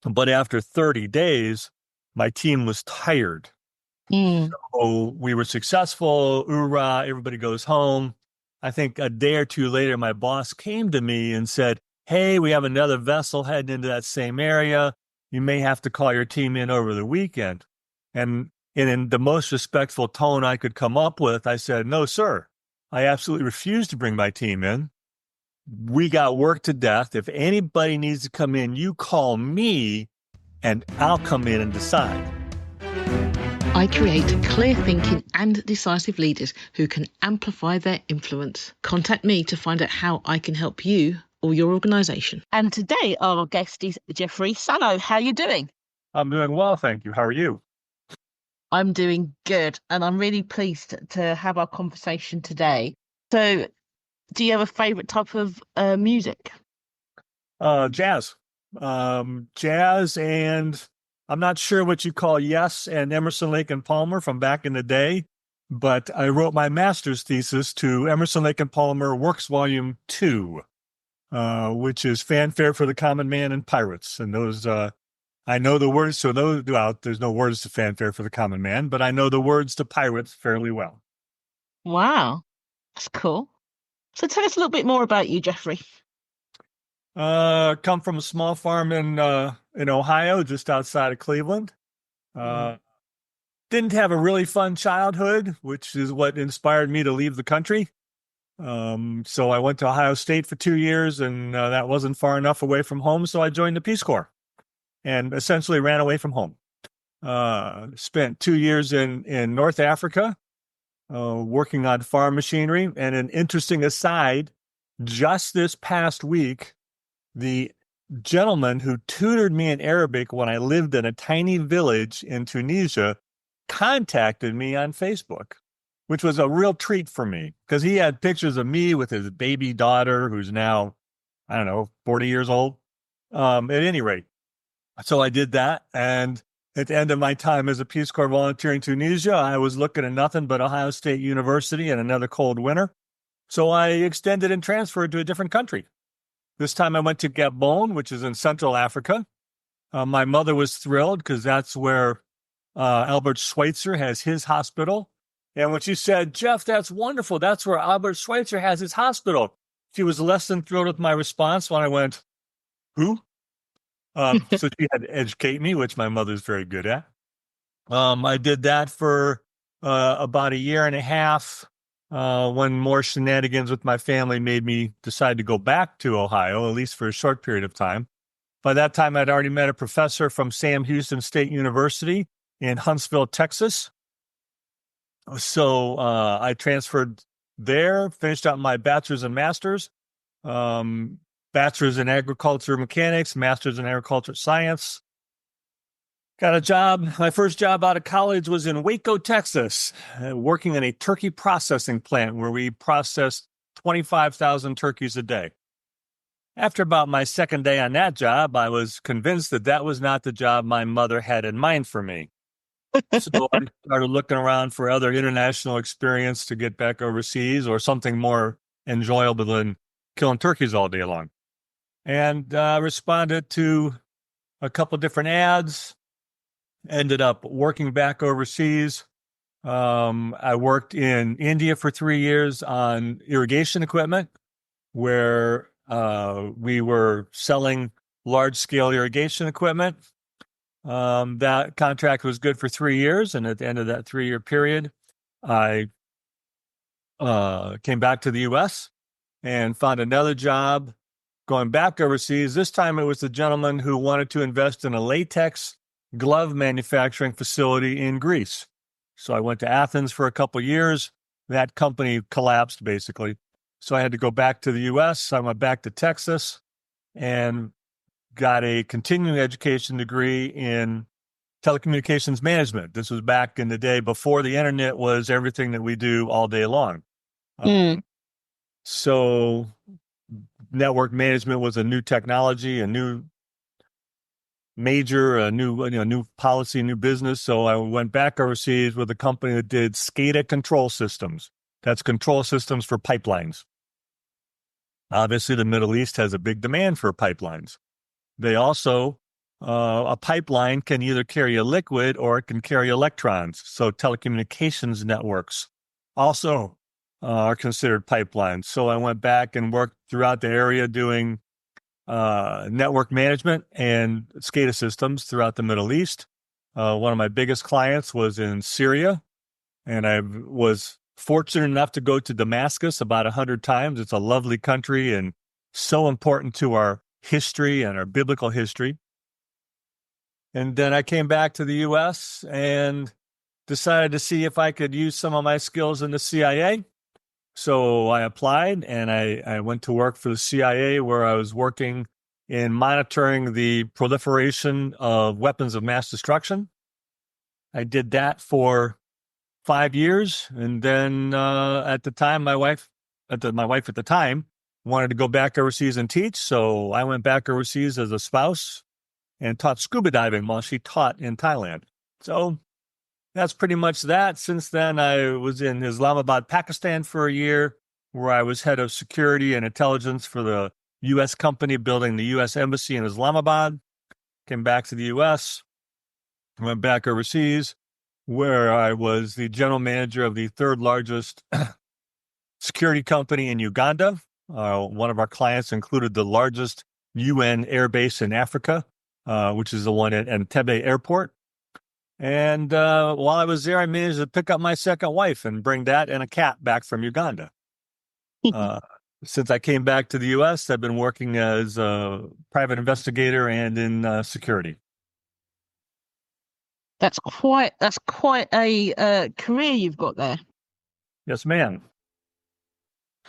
But after 30 days, my team was tired. Mm. So we were successful. Hoorah, everybody goes home. I think a day or two later, my boss came to me and said, "Hey, we have another vessel heading into that same area. You may have to call your team in over the weekend." And in the most respectful tone I could come up with, I said, "No, sir, I absolutely refuse to bring my team in. We got work to death. If anybody needs to come in, you call me and I'll come in and decide." I create clear thinking and decisive leaders who can amplify their influence. Contact me to find out how I can help you or your organisation. And today our guest is Jeffrey Sanow. How are you doing? I'm doing well, thank you. How are you? I'm doing good, and I'm really pleased to have our conversation today. So, do you have a favourite type of music? Jazz. Jazz, and I'm not sure what you call Yes and Emerson, Lake and Palmer from back in the day, but I wrote my master's thesis to Emerson, Lake and Palmer Works Volume 2, which is Fanfare for the Common Man and Pirates. And those, I know the words to those, well, there's no words to Fanfare for the Common Man, but I know the words to Pirates fairly well. Wow, that's cool. So tell us a little bit more about you, Jeffrey. Come from a small farm in Ohio, just outside of Cleveland. Didn't have a really fun childhood, which is what inspired me to leave the country. So I went to Ohio State for 2 years, and that wasn't far enough away from home. So I joined the Peace Corps and essentially ran away from home. Spent 2 years in North Africa, working on farm machinery. And an interesting aside, just this past week, the gentleman who tutored me in Arabic when I lived in a tiny village in Tunisia contacted me on Facebook, which was a real treat for me because he had pictures of me with his baby daughter, who's now, I don't know, 40 years old. At any rate, so I did that. And at the end of my time as a Peace Corps volunteer in Tunisia, I was looking at nothing but Ohio State University and another cold winter. So I extended and transferred to a different country. This time I went to Gabon, which is in Central Africa. My mother was thrilled because that's where Albert Schweitzer has his hospital. And when she said, "Jeff, that's wonderful. That's where Albert Schweitzer has his hospital," she was less than thrilled with my response when I went, "Who?" So she had to educate me, which my mother's very good at. I did that for about a year and a half. When more shenanigans with my family made me decide to go back to Ohio, at least for a short period of time. By that time, I'd already met a professor from Sam Houston State University in Huntsville, Texas. So I transferred there, finished out my bachelor's and master's, bachelor's in agriculture mechanics, master's in agriculture science. Got a job. My first job out of college was in Waco, Texas, working in a turkey processing plant where we processed 25,000 turkeys a day. After about my second day on that job, I was convinced that that was not the job my mother had in mind for me. So I started looking around for other international experience to get back overseas or something more enjoyable than killing turkeys all day long. And responded to a couple different ads. Ended up working back overseas. I worked in India for 3 years on irrigation equipment, where we were selling large-scale irrigation equipment. That contract was good for 3 years, and at the end of that 3-year period, I came back to the U.S. and found another job going back overseas. This time it was the gentleman who wanted to invest in a latex glove manufacturing facility in Greece. So I went to Athens for a couple of years. That company collapsed, basically. So I had to go back to the U.S. I went back to Texas and got a continuing education degree in telecommunications management. This was back in the day before the internet was everything that we do all day long. So network management was a new technology, a new major, a new policy, new business. So I went back overseas with a company that did SCADA control systems. That's control systems for pipelines. Obviously, the Middle East has a big demand for pipelines. They also A pipeline can either carry a liquid or it can carry electrons. So telecommunications networks also are considered pipelines. So I went back and worked throughout the area doing network management and SCADA systems throughout the Middle East. One of my biggest clients was in Syria, and I was fortunate enough to go to Damascus about 100 times. It's a lovely country and so important to our history and our biblical history. And then I came back to the U.S. and decided to see if I could use some of my skills in the CIA. So I applied and I went to work for the CIA, where I was working in monitoring the proliferation of weapons of mass destruction. I did that for 5 years. And then at the time, my wife at the time wanted to go back overseas and teach. So I went back overseas as a spouse and taught scuba diving while she taught in Thailand. So that's pretty much that. Since then, I was in Islamabad, Pakistan for a year, where I was head of security and intelligence for the U.S. company building the U.S. embassy in Islamabad. Came back to the U.S., went back overseas, where I was the general manager of the third largest security company in Uganda. One of our clients included the largest UN air base in Africa, which is the one at Entebbe Airport. And while I was there, I managed to pick up my second wife and bring that and a cat back from Uganda. Since I came back to the U.S., I've been working as a private investigator and in security. That's quite a career you've got there. Yes, ma'am.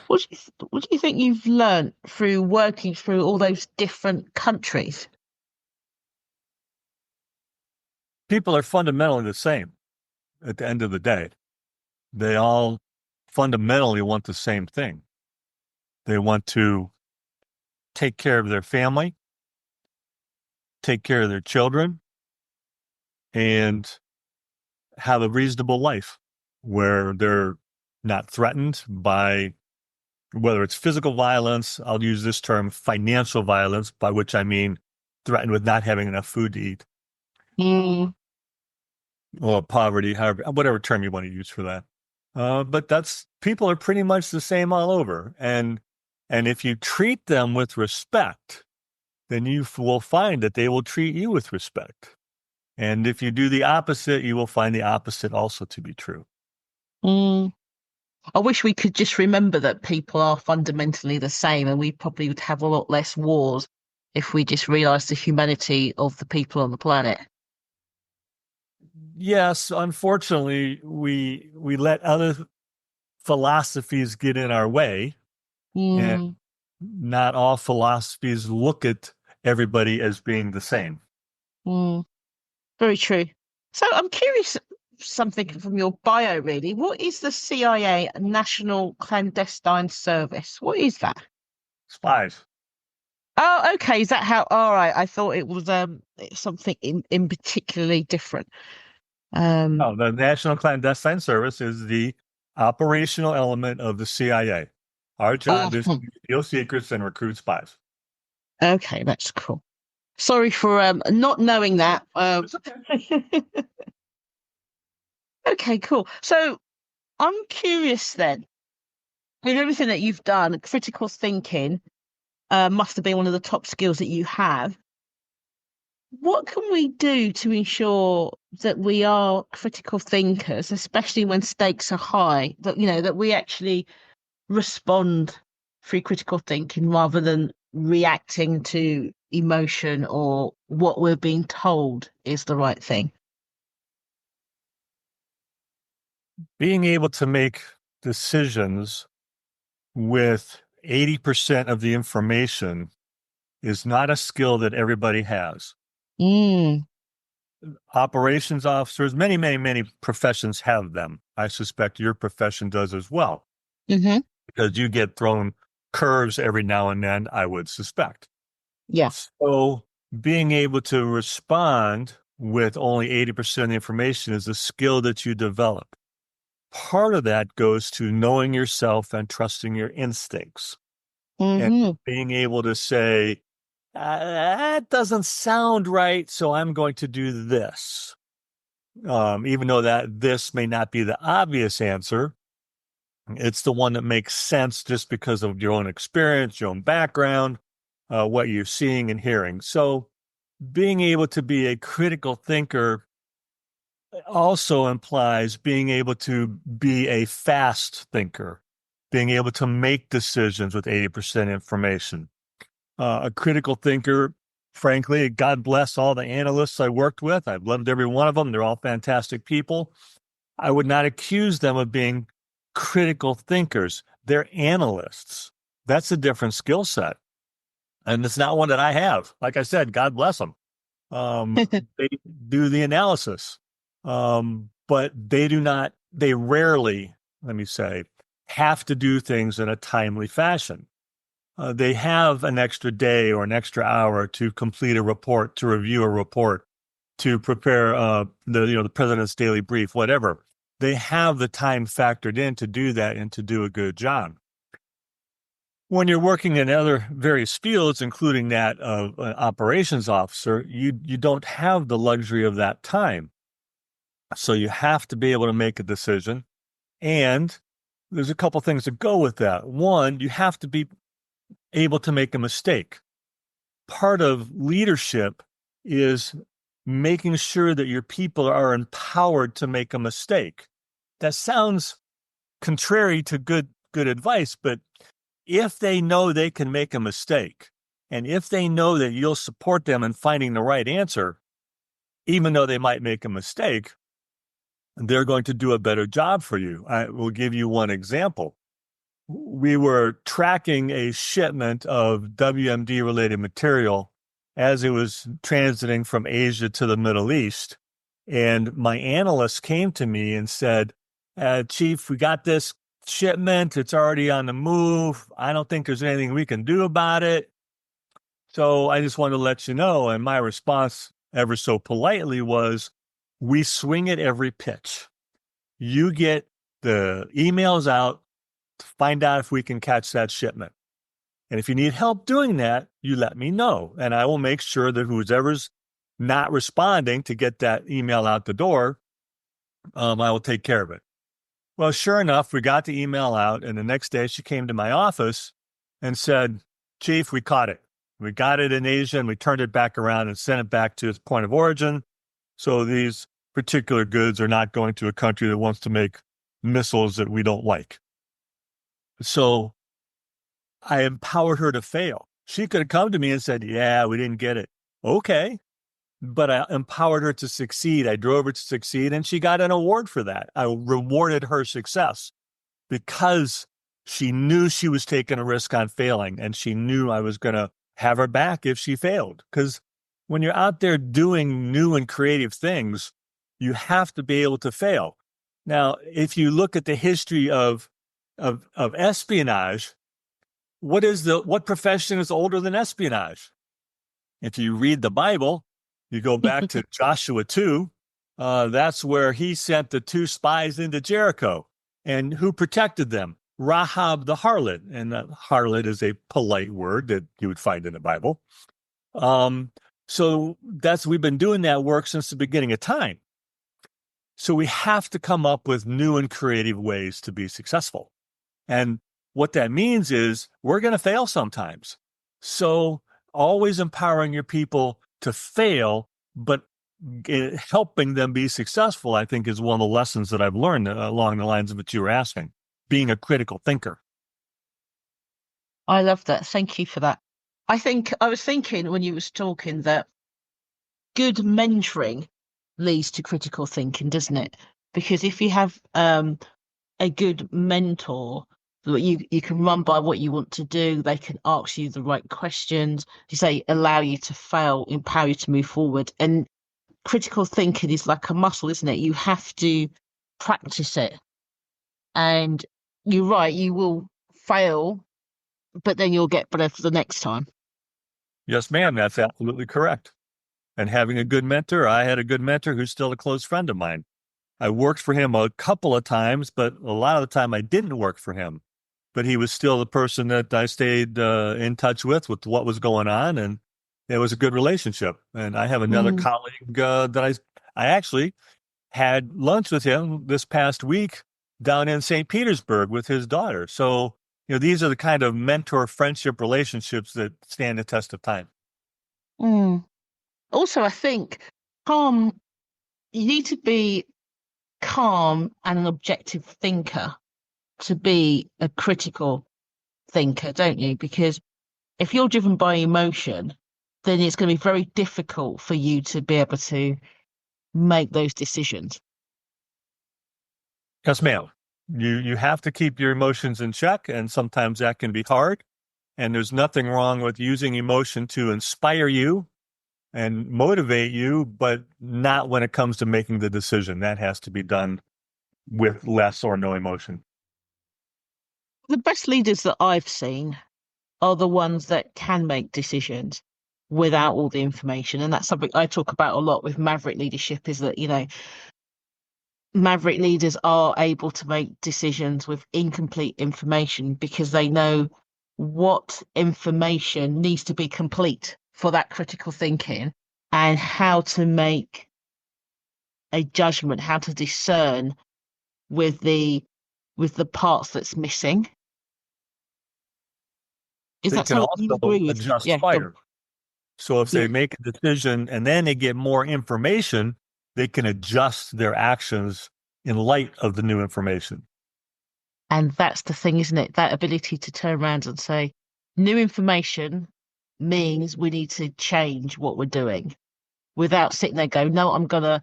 What do you think you've learned through working through all those different countries? People are fundamentally the same at the end of the day. They all fundamentally want the same thing. They want to take care of their family, take care of their children, and have a reasonable life where they're not threatened by whether it's physical violence. I'll use this term, financial violence, by which I mean threatened with not having enough food to eat. Or poverty, however, whatever term you want to use for that. But people are pretty much the same all over. And if you treat them with respect, then you will find that they will treat you with respect. And if you do the opposite, you will find the opposite also to be true. I wish we could just remember that people are fundamentally the same, and we probably would have a lot less wars if we just realised the humanity of the people on the planet. Yes, unfortunately, we let other philosophies get in our way, and not all philosophies look at everybody as being the same. Very true. So I'm curious, something from your bio, really. What is the CIA National Clandestine Service? What is that? Spies. Oh, okay. Is that how? All right. I thought it was something in particularly different. No, the National Clandestine Service is the operational element of the CIA. Our job is to steal secrets and recruit spies. Okay, that's cool. Sorry for not knowing that. Okay, cool. So I'm curious then, with everything that you've done, critical thinking must have been one of the top skills that you have. What can we do to ensure that we are critical thinkers, especially when stakes are high, that we actually respond through critical thinking rather than reacting to emotion or what we're being told is the right thing? Being able to make decisions with 80% of the information is not a skill that everybody has. Operations officers, many, many, many professions have them. I suspect your profession does as well. Because you get thrown curves every now and then, I would suspect. Yeah. So being able to respond with only 80% of the information is a skill that you develop. Part of that goes to knowing yourself and trusting your instincts. And being able to say, that doesn't sound right, so I'm going to do this. Even though that this may not be the obvious answer, it's the one that makes sense just because of your own experience, your own background, what you're seeing and hearing. So being able to be a critical thinker also implies being able to be a fast thinker, being able to make decisions with 80% information. A critical thinker, frankly, God bless all the analysts I worked with. I've loved every one of them. They're all fantastic people. I would not accuse them of being critical thinkers. They're analysts. That's a different skill set. And it's not one that I have. Like I said, God bless them. They do the analysis. But they rarely, let me say, have to do things in a timely fashion. They have an extra day or an extra hour to complete a report, to review a report, to prepare the president's daily brief, whatever. They have the time factored in to do that and to do a good job. When you're working in other various fields, including that of an operations officer, you don't have the luxury of that time. So you have to be able to make a decision. And there's a couple things that go with that. One, you have to be able to make a mistake. Part of leadership is making sure that your people are empowered to make a mistake. That sounds contrary to good advice, but if they know they can make a mistake, and if they know that you'll support them in finding the right answer, even though they might make a mistake, they're going to do a better job for you. I will give you one example. We were tracking a shipment of WMD-related material as it was transiting from Asia to the Middle East. And my analyst came to me and said, Chief, we got this shipment. It's already on the move. I don't think there's anything we can do about it. So I just wanted to let you know. And my response, ever so politely, was, we swing it every pitch. You get the emails out to find out if we can catch that shipment. And if you need help doing that, you let me know. And I will make sure that whoever's not responding to get that email out the door, I will take care of it. Well, sure enough, we got the email out. And the next day she came to my office and said, Chief, we caught it. We got it in Asia and we turned it back around and sent it back to its point of origin. So these particular goods are not going to a country that wants to make missiles that we don't like. So I empowered her to fail. She could have come to me and said, yeah, we didn't get it. Okay. But I empowered her to succeed. I drove her to succeed, and she got an award for that. I rewarded her success because she knew she was taking a risk on failing, and she knew I was going to have her back if she failed. Because when you're out there doing new and creative things, you have to be able to fail. Now, if you look at the history of espionage, what profession is older than espionage? If you read the Bible, you go back to Joshua 2, that's where he sent the 2 spies into Jericho. And who protected them? Rahab the harlot. And harlot is a polite word that you would find in the Bible. So we've been doing that work since the beginning of time. So we have to come up with new and creative ways to be successful. And what that means is we're going to fail sometimes. So always empowering your people to fail, but helping them be successful, I think, is one of the lessons that I've learned along the lines of what you were asking, being a critical thinker. I love that. Thank you for that. I was thinking when you was talking that good mentoring leads to critical thinking, doesn't it? Because if you have a good mentor, you can run by what you want to do, they can ask you the right questions, you say, allow you to fail, empower you to move forward. And critical thinking is like a muscle, isn't it? You have to practice it. And you're right, you will fail, but then you'll get better for the next time. Yes, ma'am, that's absolutely correct. And having a good mentor, I had a good mentor who's still a close friend of mine. I worked for him a couple of times, but a lot of the time I didn't work for him. But he was still the person that I stayed in touch with what was going on. And it was a good relationship. And I have another Mm. colleague that I actually had lunch with him this past week down in St. Petersburg with his daughter. So, these are the kind of mentor friendship relationships that stand the test of time. Mm. Also, I think calm, you need to be calm and an objective thinker to be a critical thinker, don't you? Because if you're driven by emotion, then it's going to be very difficult for you to be able to make those decisions. Yes, ma'am. You have to keep your emotions in check, and sometimes that can be hard. And there's nothing wrong with using emotion to inspire you and motivate you, but not when it comes to making the decision. That has to be done with less or no emotion. The best leaders that I've seen are the ones that can make decisions without all the information. And that's something I talk about a lot with Maverick leadership is that, Maverick leaders are able to make decisions with incomplete information because they know what information needs to be complete for that critical thinking and how to make a judgment, how to discern with the parts that's missing. Is They that can something you also agree with? adjust Yeah, go. fire. So if Yeah. they make a decision and then they get more information, they can adjust their actions in light of the new information. And that's the thing, isn't it? That ability to turn around and say, new information means we need to change what we're doing without sitting there going, no, I'm going to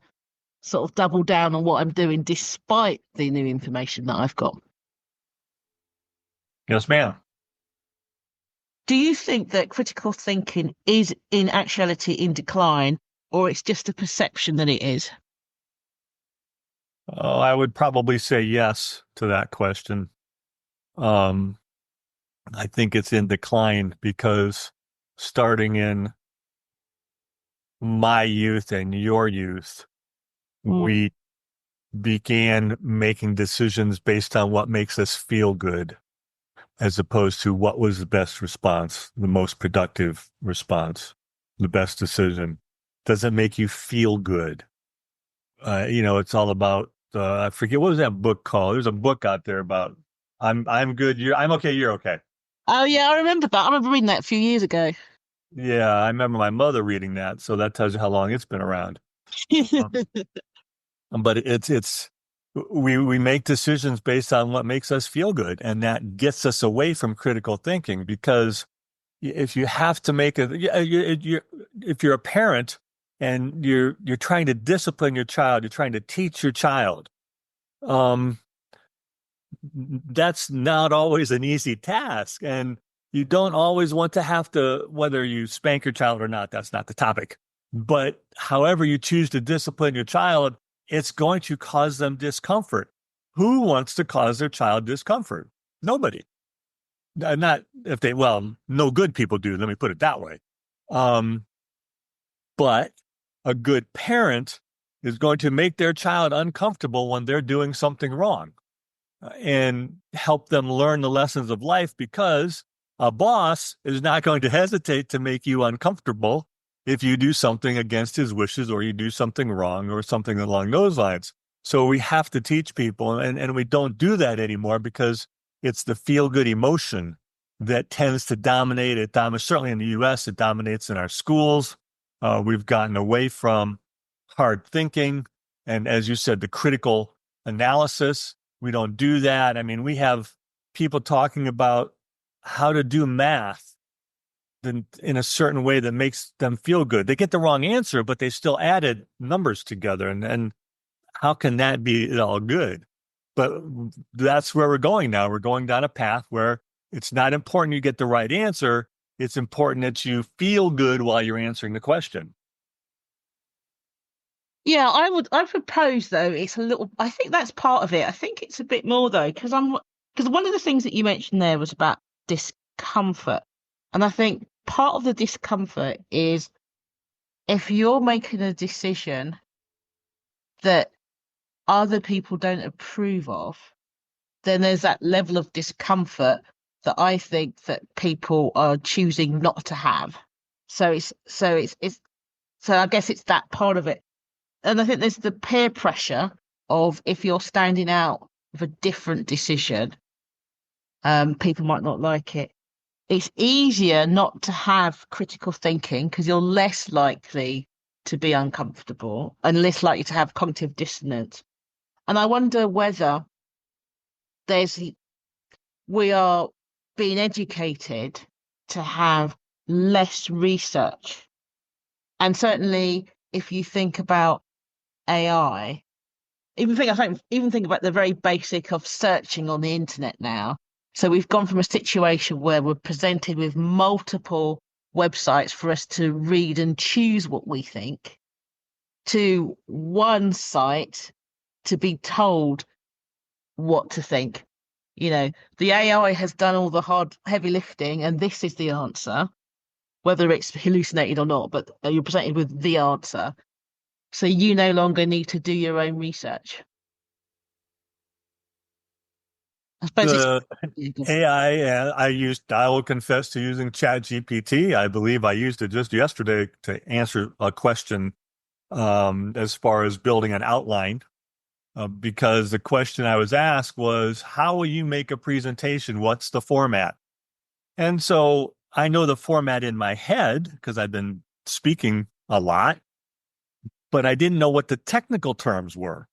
sort of double down on what I'm doing despite the new information that I've got. Yes, ma'am. Do you think that critical thinking is in actuality in decline, or it's just a perception that it is? Oh, I would probably say yes to that question. Um, I think it's in decline because starting in my youth and your youth, Mm. we began making decisions based on what makes us feel good, as opposed to what was the best response, the most productive response, the best decision. Does it make you feel good? It's all about I forget what was that book called. There's a book out there about I'm good, I'm okay, you're okay. Oh, yeah, I remember that. I remember reading that a few years ago. Yeah, I remember my mother reading that, so that tells you how long it's been around. Um, but it's we make decisions based on what makes us feel good, and that gets us away from critical thinking because if you have to make if you're a parent and you're trying to discipline your child, you're trying to teach your child, um, that's not always an easy task. And you don't always want to have to, whether you spank your child or not, that's not the topic. But however you choose to discipline your child, it's going to cause them discomfort. Who wants to cause their child discomfort? Nobody. Not if they, well, no good people do. Let me put it that way. Um, but a good parent is going to make their child uncomfortable when they're doing something wrong and help them learn the lessons of life because a boss is not going to hesitate to make you uncomfortable if you do something against his wishes or you do something wrong or something along those lines. So we have to teach people, and we don't do that anymore because it's the feel-good emotion that tends to dominate. It dominates, certainly in the U.S., it dominates in our schools. We've gotten away from hard thinking. And as you said, the critical analysis, we don't do that. I mean, we have people talking about how to do math in a certain way that makes them feel good. They get the wrong answer, but they still added numbers together. And how can that be at all good? But that's where we're going now. We're going down a path where it's not important you get the right answer. It's important that you feel good while you're answering the question. Yeah, I propose though it's a little I think that's part of it. I think it's a bit more though, because one of the things that you mentioned there was about discomfort. And I think part of the discomfort is if you're making a decision that other people don't approve of, then there's that level of discomfort that I think that people are choosing not to have. So I guess it's that part of it. And I think there's the peer pressure of if you're standing out with a different decision, people might not like it. It's easier not to have critical thinking because you're less likely to be uncomfortable and less likely to have cognitive dissonance. And I wonder whether we are being educated to have less research. And certainly if you think about AI, even think about the very basic of searching on the internet now. So we've gone from a situation where we're presented with multiple websites for us to read and choose what we think, to one site to be told what to think. The AI has done all the heavy lifting, and this is the answer, whether it's hallucinated or not, but you're presented with the answer. So you no longer need to do your own research. I suppose The AI, I will confess to using ChatGPT. I believe I used it just yesterday to answer a question as far as building an outline. Because the question I was asked was, how will you make a presentation? What's the format? And so I know the format in my head because I've been speaking a lot, but I didn't know what the technical terms were.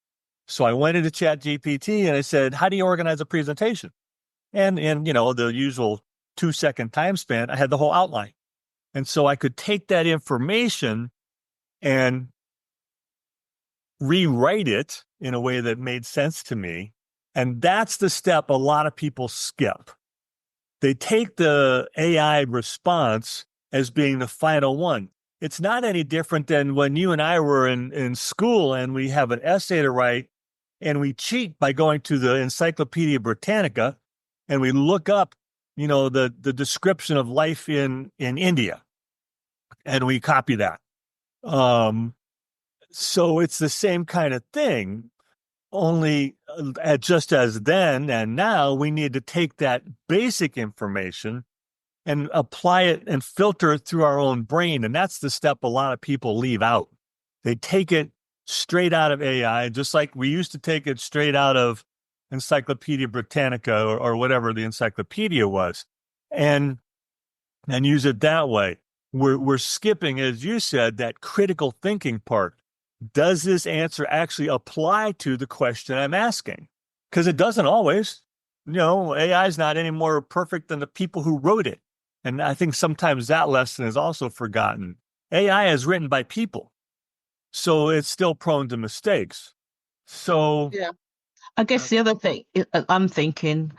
So I went into ChatGPT and I said, how do you organize a presentation? And in, the usual 2-second time span, I had the whole outline. And so I could take that information and rewrite it in a way that made sense to me. And that's the step a lot of people skip. They take the AI response as being the final one. It's not any different than when you and I were in school and we have an essay to write and we cheat by going to the Encyclopedia Britannica and we look up, the description of life in India and we copy that. So it's the same kind of thing, only just as then and now we need to take that basic information and apply it and filter it through our own brain. And that's the step a lot of people leave out. They take it straight out of AI, just like we used to take it straight out of Encyclopedia Britannica or whatever the encyclopedia was, and use it that way. We're skipping, as you said, that critical thinking part. Does this answer actually apply to the question I'm asking? Because it doesn't always. AI is not any more perfect than the people who wrote it. And I think sometimes that lesson is also forgotten. AI is written by people, so it's still prone to mistakes. So yeah, I guess the other thing I'm thinking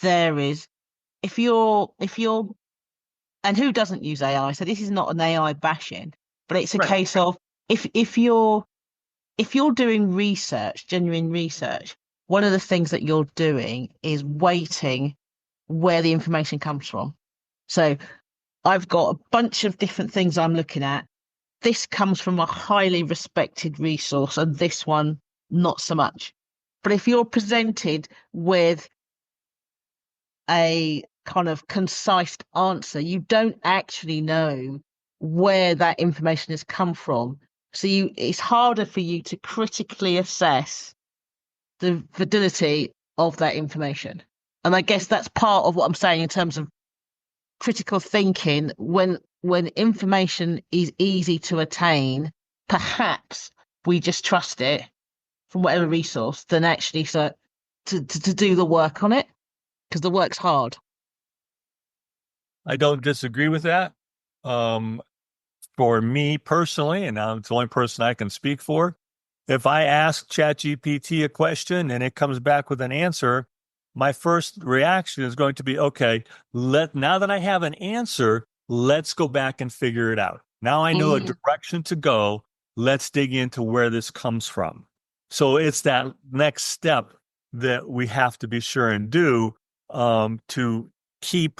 there is if you're and who doesn't use AI? So this is not an AI bashing, but it's a Right. case of if you're doing research, genuine research, one of the things that you're doing is weighting where the information comes from. So I've got a bunch of different things I'm looking at. This comes from a highly respected resource, and this one, not so much. But if you're presented with a kind of concise answer, you don't actually know where that information has come from. So it's harder for you to critically assess the validity of that information. And I guess that's part of what I'm saying in terms of critical thinking. When information is easy to attain, perhaps we just trust it from whatever resource than actually to do the work on it, because the work's hard. I don't disagree with that. For me personally, and I'm the only person I can speak for, if I ask ChatGPT a question and it comes back with an answer, my first reaction is going to be, okay, now that I have an answer, let's go back and figure it out. Now I know a direction to go. Let's dig into where this comes from. So it's that next step that we have to be sure and do to keep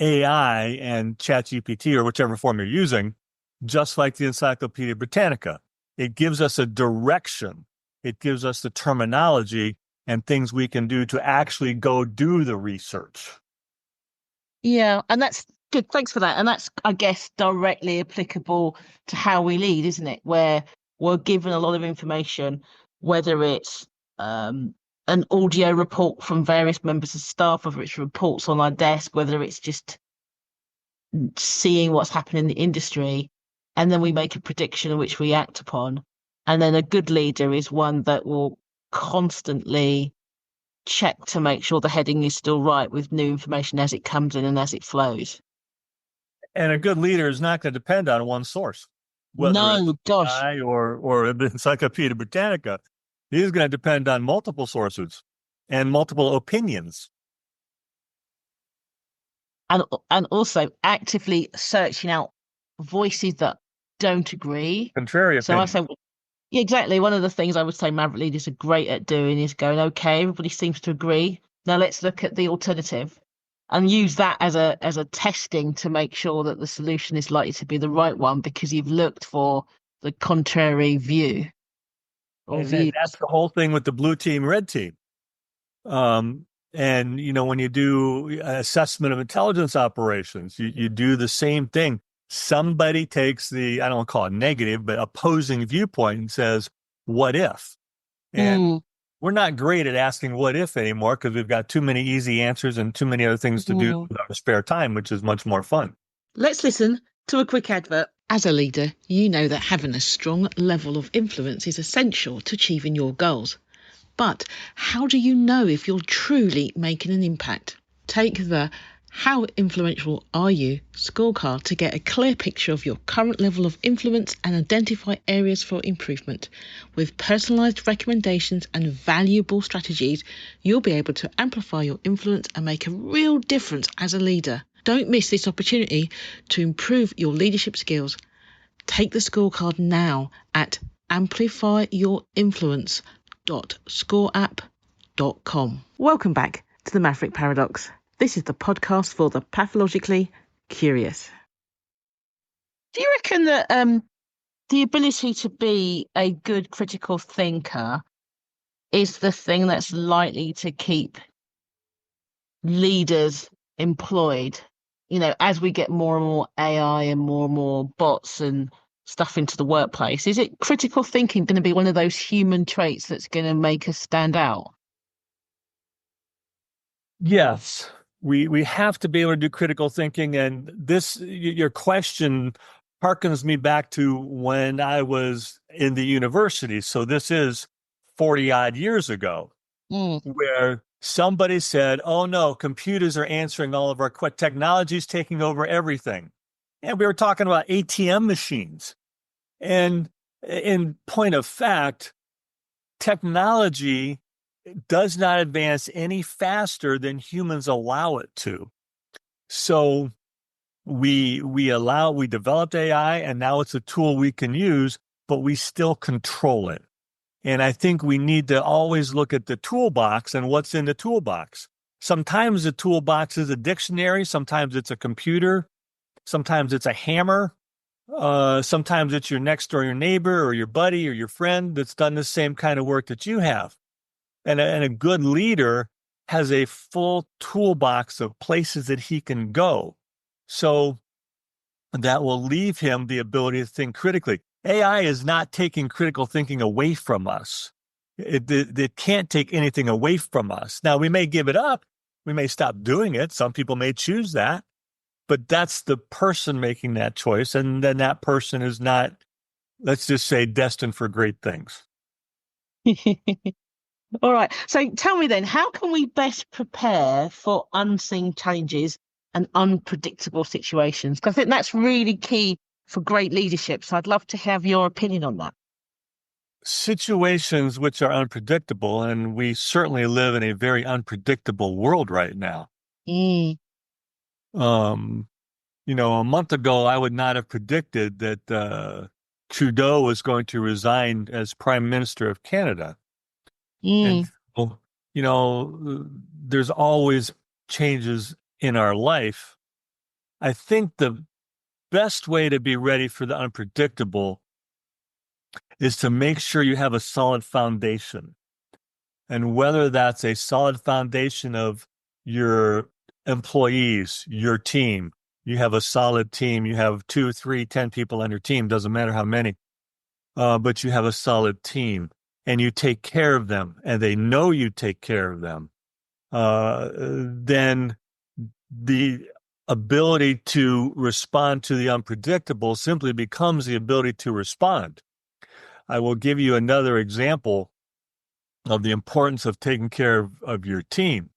AI and ChatGPT or whichever form you're using, just like the Encyclopedia Britannica. It gives us a direction. It gives us the terminology and things we can do to actually go do the research. Yeah, and that's Good, thanks for that. And that's, I guess, directly applicable to how we lead, isn't it? Where we're given a lot of information, whether it's an audio report from various members of staff, whether it's reports on our desk, whether it's just seeing what's happening in the industry, and then we make a prediction which we act upon. And then a good leader is one that will constantly check to make sure the heading is still right with new information as it comes in and as it flows. And a good leader is not going to depend on one source, whether No, it's gosh. AI or the Encyclopedia Britannica. He's going to depend on multiple sources and multiple opinions. And also actively searching out voices that don't agree. Contrary So I opinion. say, yeah, exactly. One of the things I would say maverick leaders are great at doing is going, okay, everybody seems to agree. Now let's look at the alternative and use that as a testing to make sure that the solution is likely to be the right one because you've looked for the contrary view or And views. that's the whole thing with the blue team, red team. And, when you do assessment of intelligence operations, you do the same thing. Somebody takes the, I don't call it negative, but opposing viewpoint and says, what if? And we're not great at asking what if anymore because we've got too many easy answers and too many other things to do with our spare time, which is much more fun. Let's listen to a quick advert. As a leader, you know that having a strong level of influence is essential to achieving your goals. But how do you know if you're truly making an impact? Take the How Influential Are You scorecard to get a clear picture of your current level of influence and identify areas for improvement. With personalised recommendations and valuable strategies, you'll be able to amplify your influence and make a real difference as a leader. Don't miss this opportunity to improve your leadership skills. Take the scorecard now at amplifyyourinfluence.scoreapp.com. Welcome back to the Maverick Paradox. This is the podcast for the pathologically curious. Do you reckon that the ability to be a good critical thinker is the thing that's likely to keep leaders employed? As we get more and more AI and more bots and stuff into the workplace, is it critical thinking going to be one of those human traits that's going to make us stand out? Yes, we have to be able to do critical thinking. And your question harkens me back to when I was in the university. So this is 40 odd years ago, where somebody said, oh no, computers are answering all of our technology's taking over everything. And we were talking about ATM machines. And in point of fact, technology does not advance any faster than humans allow it to. So we developed AI, and now it's a tool we can use, but we still control it. And I think we need to always look at the toolbox and what's in the toolbox. Sometimes the toolbox is a dictionary, sometimes it's a computer, sometimes it's a hammer, sometimes it's your next door, your neighbor or your buddy or your friend that's done the same kind of work that you have. And a good leader has a full toolbox of places that he can go. So that will leave him the ability to think critically. AI is not taking critical thinking away from us. It can't take anything away from us. Now, we may give it up. We may stop doing it. Some people may choose that. But that's the person making that choice. And then that person is not, let's just say, destined for great things. All right. So tell me then, how can we best prepare for unseen challenges and unpredictable situations? Because I think that's really key for great leadership. So I'd love to have your opinion on that. Situations which are unpredictable, and we certainly live in a very unpredictable world right now. A month ago, I would not have predicted that Trudeau was going to resign as Prime Minister of Canada. And, there's always changes in our life. I think the best way to be ready for the unpredictable is to make sure you have a solid foundation. And whether that's a solid foundation of your employees, your team, you have a solid team. You have 2, 3, 10 people on your team, doesn't matter how many, but you have a solid team and you take care of them and they know you take care of them, then the ability to respond to the unpredictable simply becomes the ability to respond. I will give you another example of the importance of taking care of your team.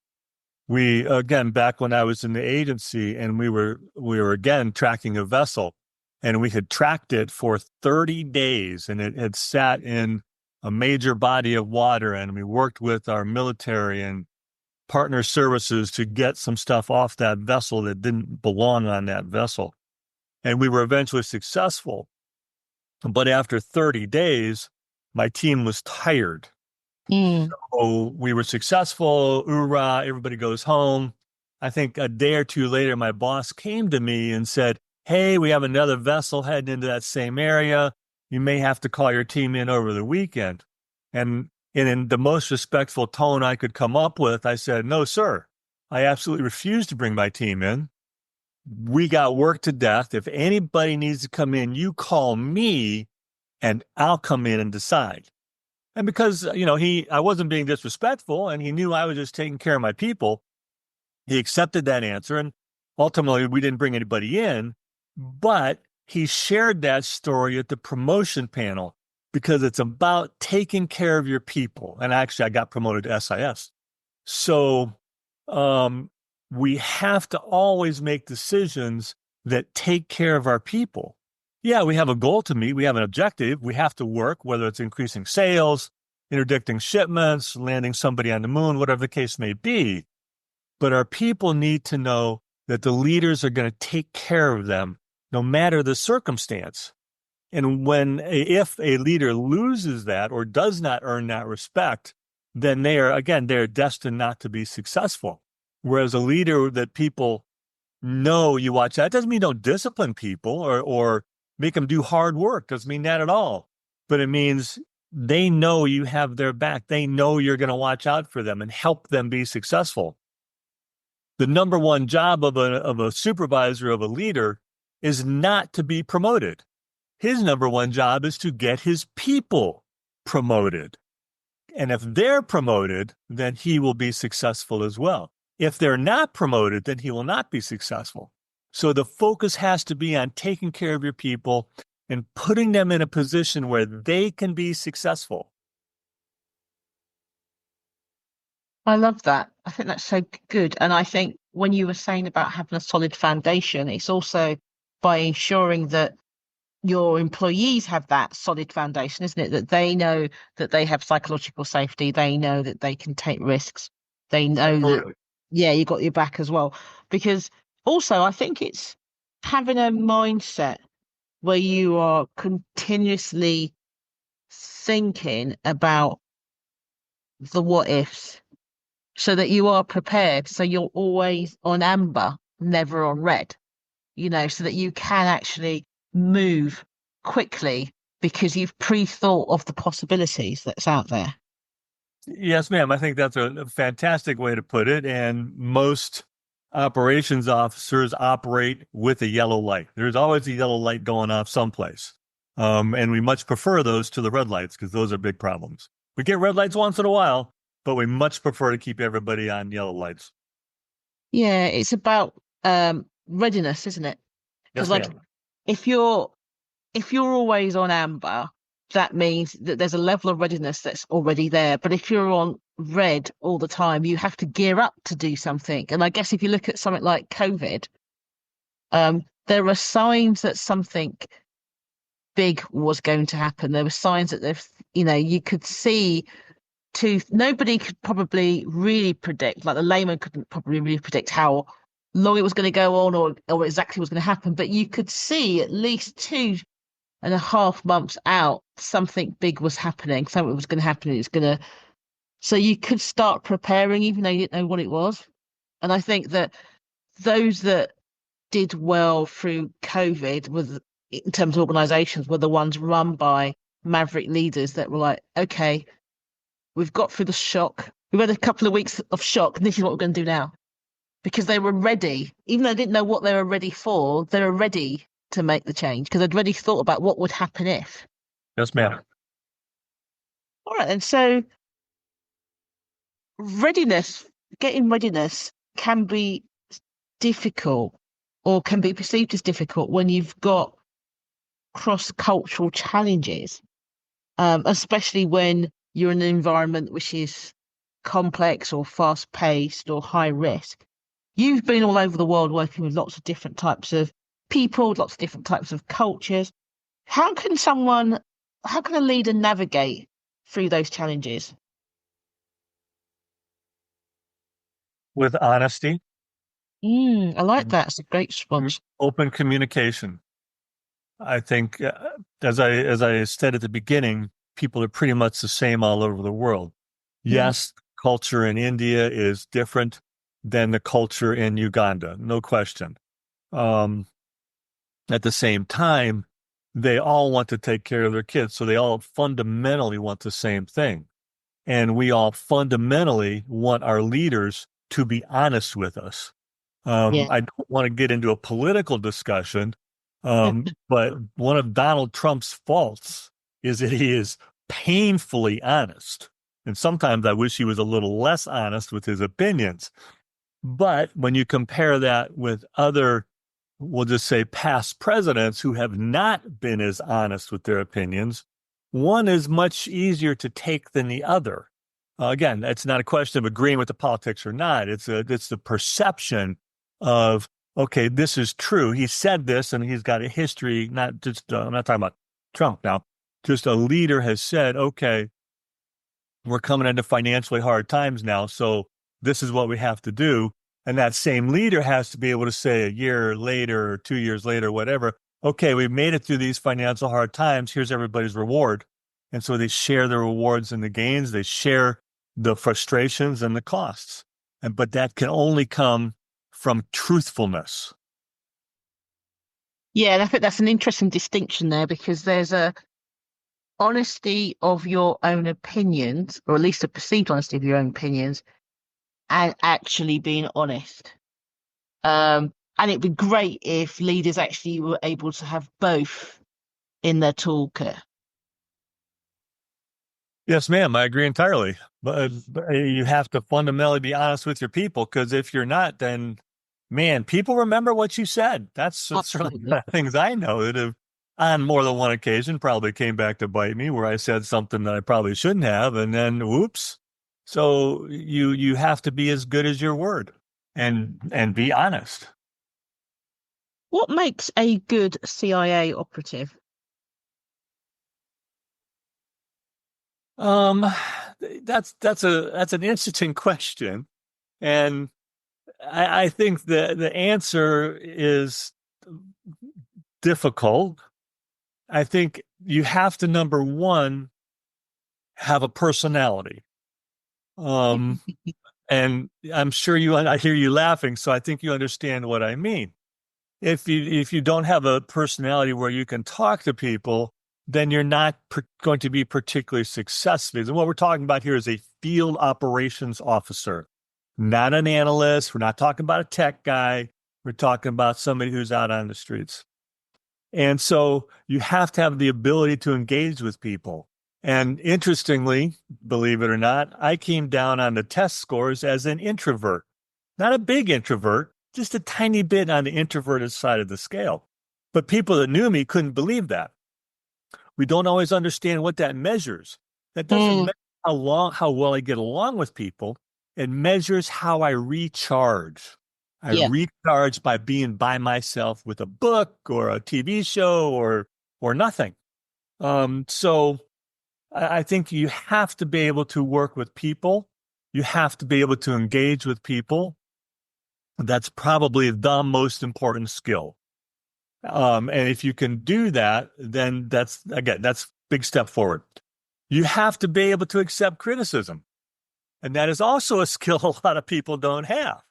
We, again, back when I was in the agency and we were again tracking a vessel, and we had tracked it for 30 days and it had sat in a major body of water, and we worked with our military and partner services to get some stuff off that vessel that didn't belong on that vessel. And we were eventually successful. But after 30 days, my team was tired. So we were successful. Hoorah, everybody goes home. I think a day or two later, my boss came to me and said, hey, we have another vessel heading into that same area. You may have to call your team in over the weekend. And in the most respectful tone I could come up with, I said, no, sir, I absolutely refuse to bring my team in. We got worked to death. If anybody needs to come in, you call me and I'll come in and decide. And because, I wasn't being disrespectful and he knew I was just taking care of my people, he accepted that answer. And ultimately, we didn't bring anybody in, but he shared that story at the promotion panel because it's about taking care of your people. And actually, I got promoted to SIS. So we have to always make decisions that take care of our people. Yeah, we have a goal to meet. We have an objective. We have to work, whether it's increasing sales, interdicting shipments, landing somebody on the moon, whatever the case may be. But our people need to know that the leaders are going to take care of them no matter the circumstance. And if a leader loses that or does not earn that respect, then they're destined not to be successful. Whereas a leader that people know you watch, that doesn't mean don't discipline people or make them do hard work. Doesn't mean that at all. But it means they know you have their back. They know you're going to watch out for them and help them be successful. The number one job of a supervisor, of a leader, is not to be promoted. His number one job is to get his people promoted. And if they're promoted, then he will be successful as well. If they're not promoted, then he will not be successful. So the focus has to be on taking care of your people and putting them in a position where they can be successful. I love that. I think that's so good. And I think when you were saying about having a solid foundation, it's also by ensuring that your employees have that solid foundation, isn't it? That they know that they have psychological safety. They know that they can take risks. They know that, you got your back as well. Because also, I think it's having a mindset where you are continuously thinking about the what ifs so that you are prepared. So you're always on amber, never on red, so that you can actually move quickly because you've pre-thought of the possibilities that's out there. Yes, ma'am. I think that's a fantastic way to put it. And most operations officers operate with a yellow light. There's always a yellow light going off someplace. And we much prefer those to the red lights because those are big problems. We get red lights once in a while, but we much prefer to keep everybody on yellow lights. Yeah, it's about readiness, isn't it? Because if you're always on amber, that means that there's a level of readiness that's already there. But if you're on red all the time, you have to gear up to do something. And I guess if you look at something like COVID, there are signs that something big was going to happen. There were signs that you could see nobody could probably really predict, like the layman couldn't probably really predict how long it was going to go on or exactly what was going to happen. But you could see at least 2.5 months out, something big was happening, something was going to happen. So you could start preparing even though you didn't know what it was. And I think that those that did well through COVID in terms of organizations were the ones run by maverick leaders that were like, okay, we've got through the shock. We've had a couple of weeks of shock, and this is what we're going to do now. because they were ready, even though they didn't know what they were ready for, they were ready to make the change because they'd already thought about what would happen if. Yes, ma'am. All right, and so readiness, getting readiness can be difficult or can be perceived as difficult when you've got cross-cultural challenges, especially when you're in an environment which is complex or fast-paced or high risk. You've been all over the world working with lots of different types of people, lots of different types of cultures. How can a leader navigate through those challenges? With honesty, I like that. It's a great response. open communication. I think, as I said at the beginning, people are pretty much the same all over the world. Yes, culture in India is different than the culture in Uganda, no question. At the same time, they all want to take care of their kids, so they all fundamentally want the same thing. And we all fundamentally want our leaders to be honest with us. Yeah. I don't want to get into a political discussion, but one of Donald Trump's faults is that he is painfully honest. And sometimes I wish he was a little less honest with his opinions. But when you compare that with other, we'll just say past presidents who have not been as honest with their opinions, one is much easier to take than the other. Again, it's not a question of agreeing with the politics or not. It's the perception of, okay, this is true. He said this and he's got a history, not just, I'm not talking about Trump now, just a leader has said, okay, we're coming into financially hard times now, so this is what we have to do. And that same leader has to be able to say a year later or 2 years later, whatever, okay, we've made it through these financial hard times. Here's everybody's reward. And so they share the rewards and the gains. They share the frustrations and the costs. But that can only come from truthfulness. Yeah, and I think that's an interesting distinction there because there's a honesty of your own opinions, or at least a perceived honesty of your own opinions, and actually being honest. And it'd be great if leaders actually were able to have both in their toolkit. Yes, ma'am, I agree entirely. But you have to fundamentally be honest with your people, because if you're not, then, man, people remember what you said. That's certainly the things I know that have, on more than one occasion, probably came back to bite me, where I said something that I probably shouldn't have, and then whoops. So you have to be as good as your word and be honest. What makes a good CIA operative? That's an interesting question, and I think the answer is difficult. I think you have to, number one, have a personality. And I'm sure I hear you laughing, so I think you understand what I mean. If you don't have a personality where you can talk to people, then you're not going to be particularly successful. And what we're talking about here is a field operations officer, not an analyst. We're not talking about a tech guy. We're talking about somebody who's out on the streets. And so you have to have the ability to engage with people. And interestingly, believe it or not, I came down on the test scores as an introvert, not a big introvert, just a tiny bit on the introverted side of the scale. But people that knew me couldn't believe that. We don't always understand what that measures. That doesn't measure how well I get along with people. It measures how I recharge. I recharge by being by myself with a book or a TV show or nothing. So I think you have to be able to work with people. You have to be able to engage with people. That's probably the most important skill. And if you can do that, then that's a big step forward. You have to be able to accept criticism. And that is also a skill a lot of people don't have.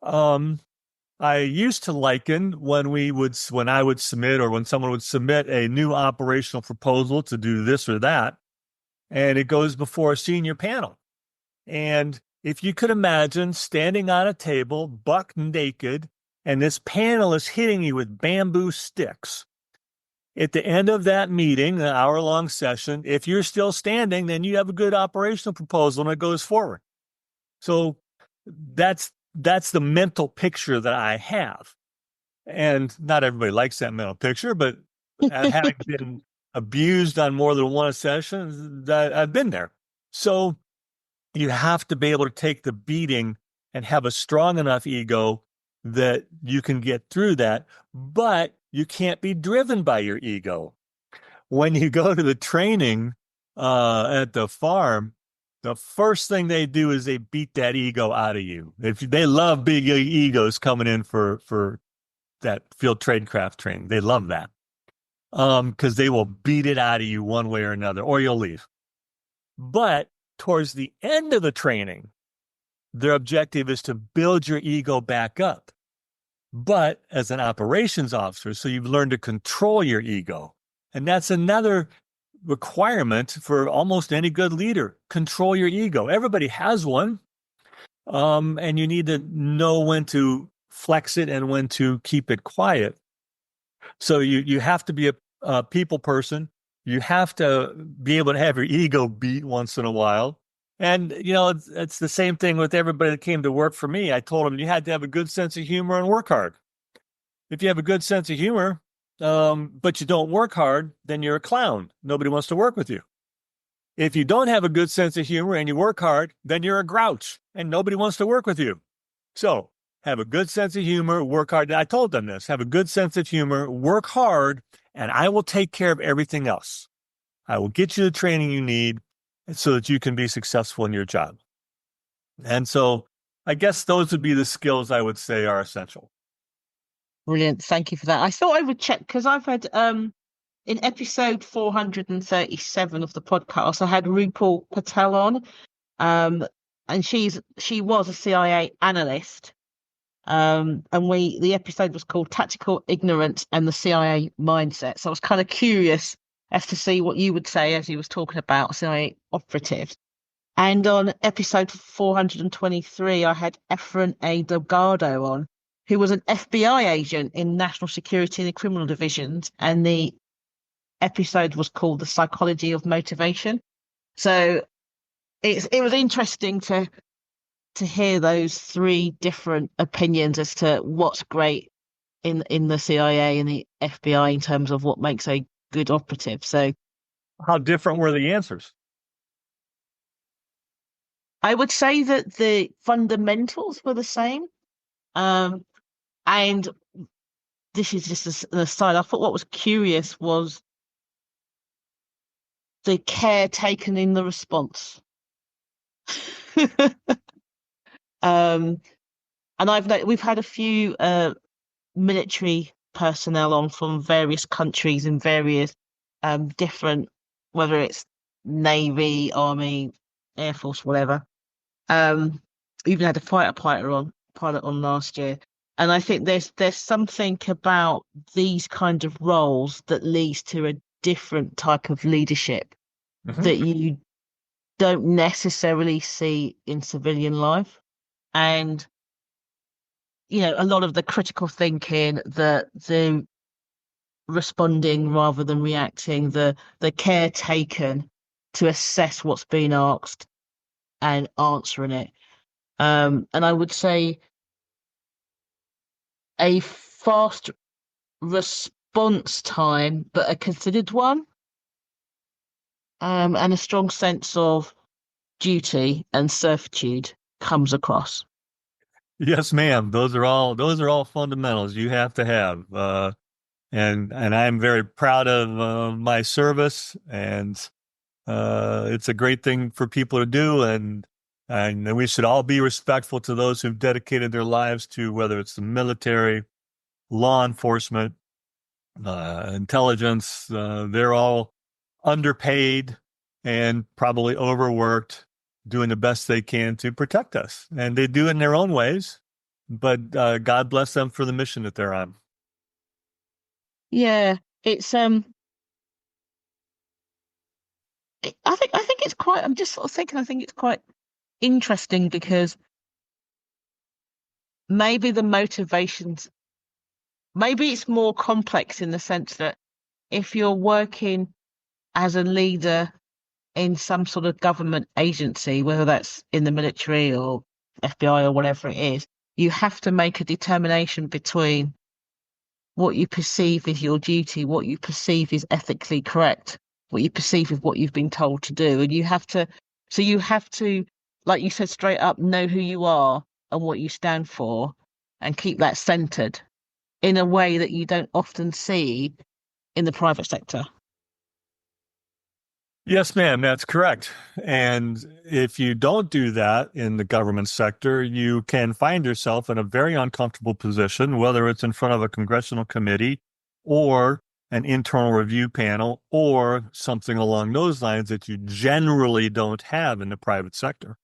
I used to liken when I would submit, or when someone would submit a new operational proposal to do this or that, and it goes before a senior panel. And if you could imagine standing on a table, buck naked, and this panel is hitting you with bamboo sticks. At the end of that meeting, an hour-long session, if you're still standing, then you have a good operational proposal and it goes forward. So that's the mental picture that I have. And not everybody likes that mental picture, but having been abused on more than one session, I've been there. So you have to be able to take the beating and have a strong enough ego that you can get through that, but you can't be driven by your ego. When you go to the training at the farm, the first thing they do is they beat that ego out of you. If they love big egos coming in for that field tradecraft training, they love that because they will beat it out of you one way or another, or you'll leave. But towards the end of the training, their objective is to build your ego back up. But as an operations officer, so you've learned to control your ego. And that's another requirement for almost any good leader. Control your ego. Everybody has one. And you need to know when to flex it and when to keep it quiet. So you have to be a people person. You have to be able to have your ego beat once in a while. And, it's the same thing with everybody that came to work for me. I told them you had to have a good sense of humor and work hard. If you have a good sense of humor, but you don't work hard, then you're a clown. Nobody wants to work with you. If you don't have a good sense of humor and you work hard, then you're a grouch and nobody wants to work with you. So have a good sense of humor, work hard. I told them this, have a good sense of humor, work hard, and I will take care of everything else. I will get you the training you need so that you can be successful in your job. And so I guess those would be the skills I would say are essential. Brilliant. Thank you for that. I thought I would check because I've had in episode 437 of the podcast, I had Rupal Patel on, and she was a CIA analyst, and the episode was called Tactical Ignorance and the CIA Mindset. So I was kind of curious as to see what you would say as he was talking about CIA operatives. And on episode 423, I had Efren A. Delgado on, who was an FBI agent in National Security and the Criminal Divisions, and the episode was called The Psychology of Motivation. So it was interesting to hear those three different opinions as to what's great in the CIA and the FBI in terms of what makes a good operative. So how different were the answers? I would say that the fundamentals were the same. And this is just an aside. I thought what was curious was the care taken in the response. And we've had a few military personnel on from various countries and various different, whether it's Navy, Army, Air Force, whatever. Even had a fighter pilot on last year. And I think there's something about these kind of roles that leads to a different type of leadership that you don't necessarily see in civilian life. And, a lot of the critical thinking, the responding rather than reacting, the care taken to assess what's been asked and answering it. And I would say a fast response time, but a considered one, and a strong sense of duty and certitude comes across. Yes, ma'am. Those are all fundamentals you have to have. And I'm very proud of my service, and it's a great thing for people to do. And we should all be respectful to those who've dedicated their lives to, whether it's the military, law enforcement, intelligence. They're all underpaid and probably overworked, doing the best they can to protect us. And they do it in their own ways, but God bless them for the mission that they're on. Yeah, it's I think it's quite. I'm just sort of thinking. I think it's quite interesting because maybe the motivations, maybe it's more complex in the sense that if you're working as a leader in some sort of government agency, whether that's in the military or FBI or whatever it is, you have to make a determination between what you perceive is your duty, what you perceive is ethically correct, what you perceive is what you've been told to do. And you have to, like you said, straight up know who you are and what you stand for and keep that centered in a way that you don't often see in the private sector. Yes, ma'am, that's correct. And if you don't do that in the government sector, you can find yourself in a very uncomfortable position, whether it's in front of a congressional committee or an internal review panel or something along those lines that you generally don't have in the private sector.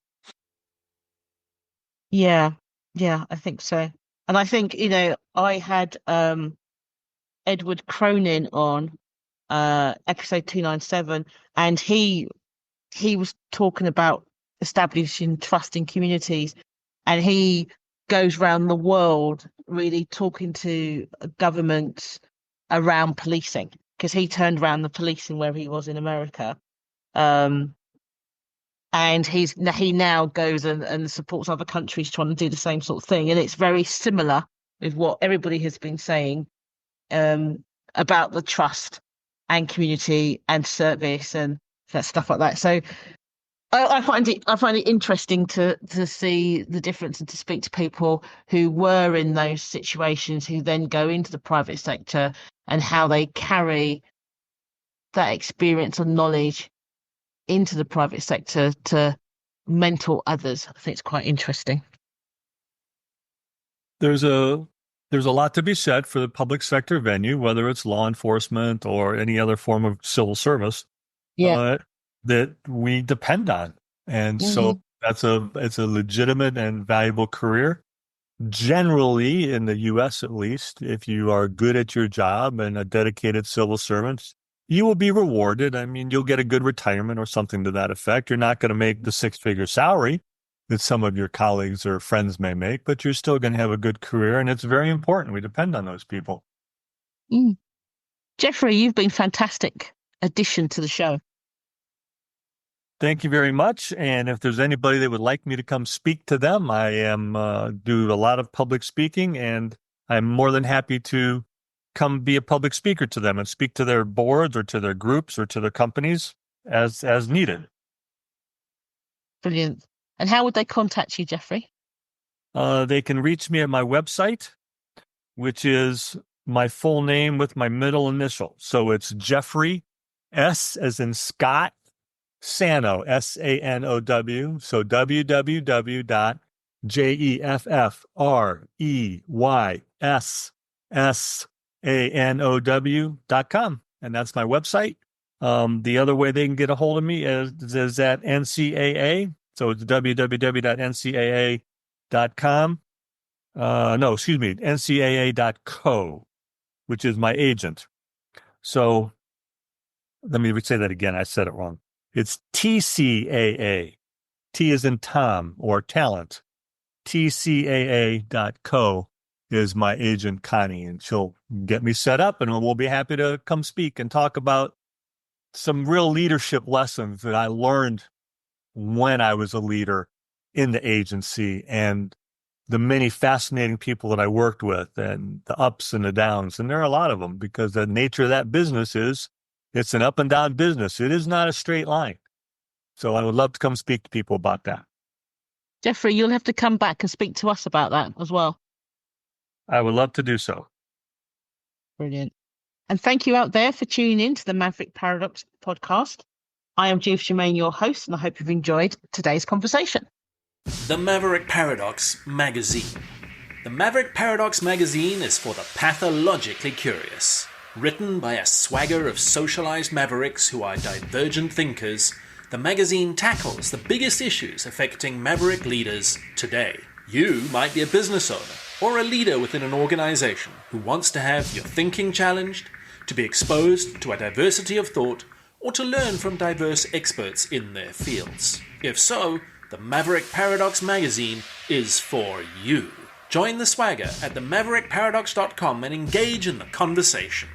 Yeah, I think so. And I think, I had Edward Cronin on episode 297, and he was talking about establishing trust in communities, and he goes around the world really talking to governments around policing, because he turned around the policing where he was in America. And he now goes and supports other countries trying to do the same sort of thing. And it's very similar with what everybody has been saying about the trust and community and service and that stuff like that. So I find it interesting to see the difference and to speak to people who were in those situations who then go into the private sector and how they carry that experience and knowledge into the private sector to mentor others. I think it's quite interesting. There's a lot to be said for the public sector venue, whether it's law enforcement or any other form of civil service, that we depend on. And so it's a legitimate and valuable career. Generally, in the US at least, if you are good at your job and a dedicated civil servant, you will be rewarded. I mean, you'll get a good retirement or something to that effect. You're not going to make the six-figure salary that some of your colleagues or friends may make, but you're still going to have a good career, and it's very important. We depend on those people. Jeffrey, you've been a fantastic addition to the show. Thank you very much. And if there's anybody that would like me to come speak to them, I do a lot of public speaking, and I'm more than happy to come be a public speaker to them and speak to their boards or to their groups or to their companies as needed. Brilliant. And how would they contact you, Jeffrey? They can reach me at my website, which is my full name with my middle initial. So it's Jeffrey, S as in Scott, Sanow, Sanow. So www.jeffreysanow.com. And that's my website. The other way they can get a hold of me is at NCAA. So it's www.ncaa.com. NCAA.co, which is my agent. So let me say that again. I said it wrong. It's TCAA. T is in Tom or talent. TCAA.co is my agent, Connie, and she'll get me set up, and we'll be happy to come speak and talk about some real leadership lessons that I learned when I was a leader in the agency, and the many fascinating people that I worked with, and the ups and the downs. And there are a lot of them, because the nature of that business is it's an up and down business. It is not a straight line. So I would love to come speak to people about that. Jeffrey, you'll have to come back and speak to us about that as well. I would love to do so. Brilliant. And thank you out there for tuning in to the Maverick Paradox podcast. I am Judith Germain, your host, and I hope you've enjoyed today's conversation. The Maverick Paradox Magazine. The Maverick Paradox Magazine is for the pathologically curious. Written by a swagger of socialized mavericks who are divergent thinkers, the magazine tackles the biggest issues affecting maverick leaders today. You might be a business owner or a leader within an organization who wants to have your thinking challenged, to be exposed to a diversity of thought, or to learn from diverse experts in their fields. If so, The Maverick Paradox magazine is for you. Join the swagger at themaverickparadox.com and engage in the conversation.